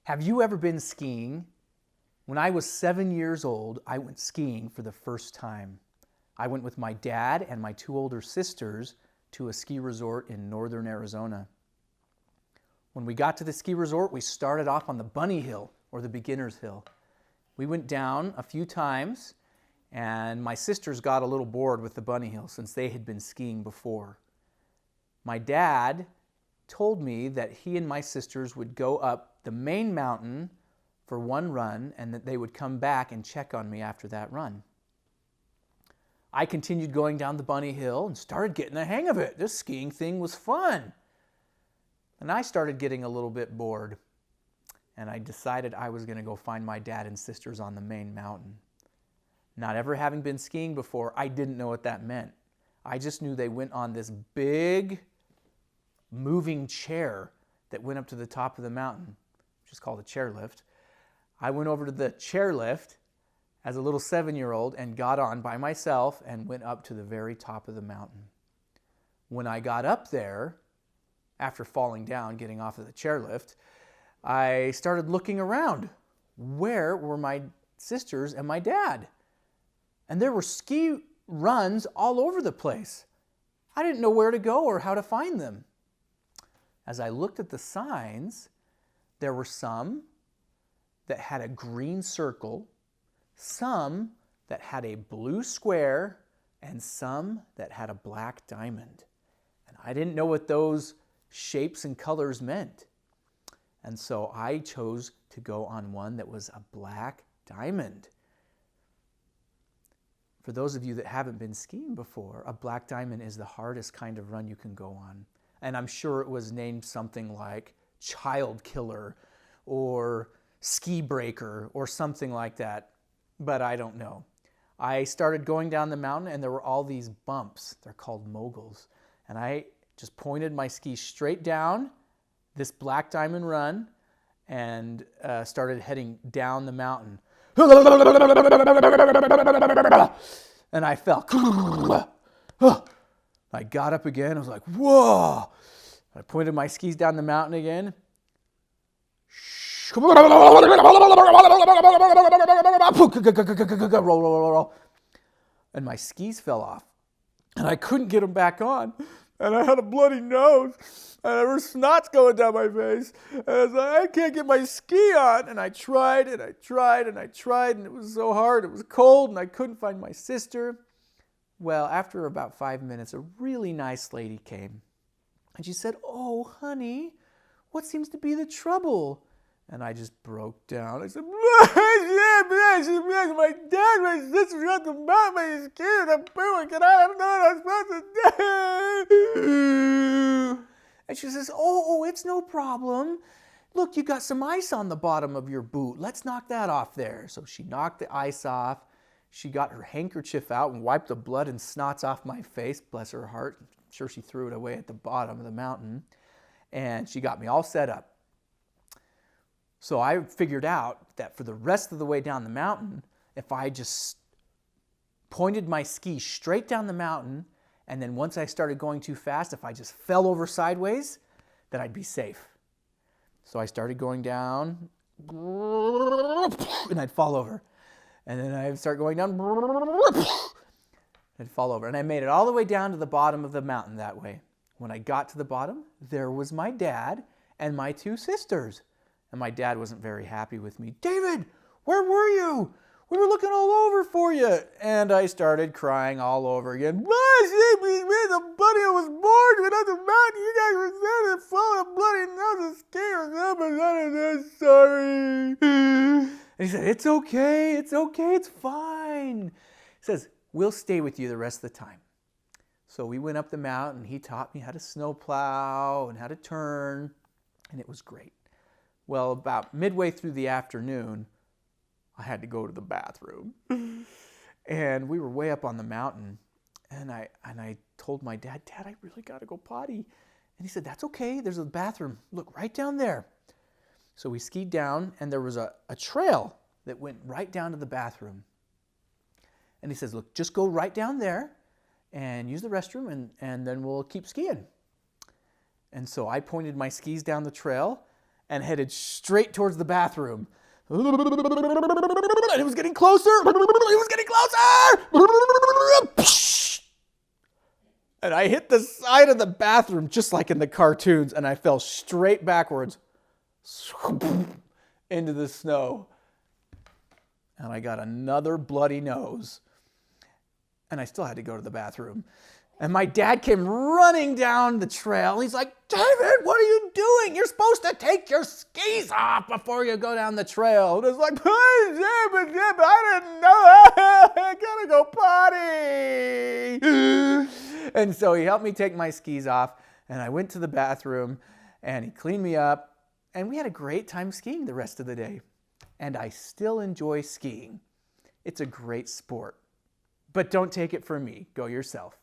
Have you ever been skiing? When I was 7 years old, I went skiing for the first time. I went with my dad and my two older sisters to a ski resort in northern Arizona. When we got to the ski resort, we started off on the bunny hill, or the beginner's hill. We went down a few times, and my sisters got a little bored with the bunny hill since they had been skiing before. My dad told me that he and my sisters would go up the main mountain for one run and that they would come back and check on me after that run. I continued going down the bunny hill and started getting the hang of it. This skiing thing was fun. And I started getting a little bit bored, and I decided I was going to go find my dad and sisters on the main mountain. Not ever having been skiing before, I didn't know what that meant. I just knew they went on this big moving chair that went up to the top of the mountain, which is called a chairlift. I went over to the chairlift as a little 7-year-old and got on by myself and went up to the very top of the mountain. When I got up there, after falling down, getting off of the chairlift, I started looking around. Where were my sisters and my dad? And there were ski runs all over the place. I didn't know where to go or how to find them. As I looked at the signs, there were some that had a green circle, some that had a blue square, and some that had a black diamond. And I didn't know what those shapes and colors meant. And so I chose to go on one that was a black diamond. For those of you that haven't been skiing before, a black diamond is the hardest kind of run you can go on. And I'm sure it was named something like Child Killer or Ski Breaker or something like that, but I don't know. I started going down the mountain and there were all these bumps. They're called moguls. And I just pointed my ski straight down this black diamond run and started heading down the mountain. And I fell. I got up again. I was like, whoa. I pointed my skis down the mountain again. Roll. And my skis fell off. And I couldn't get them back on. And I had a bloody nose. And there were snots going down my face. And I was like, I can't get my ski on. And I tried and I tried and I tried. And it was so hard. It was cold and I couldn't find my sister. Well, after about 5 minutes, a really nice lady came. And she said, oh, honey, what seems to be the trouble? And I just broke down. I said, my dad, my sister got the mountain, my ski, the poo, and I don't know what I'm supposed to do. And she says, oh, it's no problem. Look, you got some ice on the bottom of your boot. Let's knock that off there. So she knocked the ice off. She got her handkerchief out and wiped the blood and snots off my face. Bless her heart. I'm sure she threw it away at the bottom of the mountain. And she got me all set up. So I figured out that for the rest of the way down the mountain, if I just pointed my ski straight down the mountain, and then once I started going too fast, if I just fell over sideways, that I'd be safe. So I started going down, and I'd fall over. And then I'd start going down, and I'd fall over. And I made it all the way down to the bottom of the mountain that way. When I got to the bottom, there was my dad and my two sisters. And my dad wasn't very happy with me. David, where were you? We were looking all over for you. And I started crying all over again. The bunny was born without the mountain. You guys were there and full of bloody noses, scared. Sorry. And he said, it's okay, it's fine. He says, we'll stay with you the rest of the time. So we went up the mountain. He taught me how to snowplow and how to turn, and it was great. Well, about midway through the afternoon, I had to go to the bathroom. And we were way up on the mountain, and I told my dad, Dad, I really got to go potty. And he said, that's okay, there's a bathroom. Look, right down there. So we skied down, and there was a trail that went right down to the bathroom. And he says, look, just go right down there and use the restroom, and then we'll keep skiing. And so I pointed my skis down the trail, and headed straight towards the bathroom. And it was getting closer. It was getting closer. And I hit the side of the bathroom just like in the cartoons, and I fell straight backwards into the snow. And I got another bloody nose. And I still had to go to the bathroom. And my dad came running down the trail. He's like, David, what are you doing? You're supposed to take your skis off before you go down the trail. And I was like, I didn't know. I gotta go potty. And so he helped me take my skis off. And I went to the bathroom and he cleaned me up. And we had a great time skiing the rest of the day. And I still enjoy skiing. It's a great sport. But don't take it from me. Go yourself.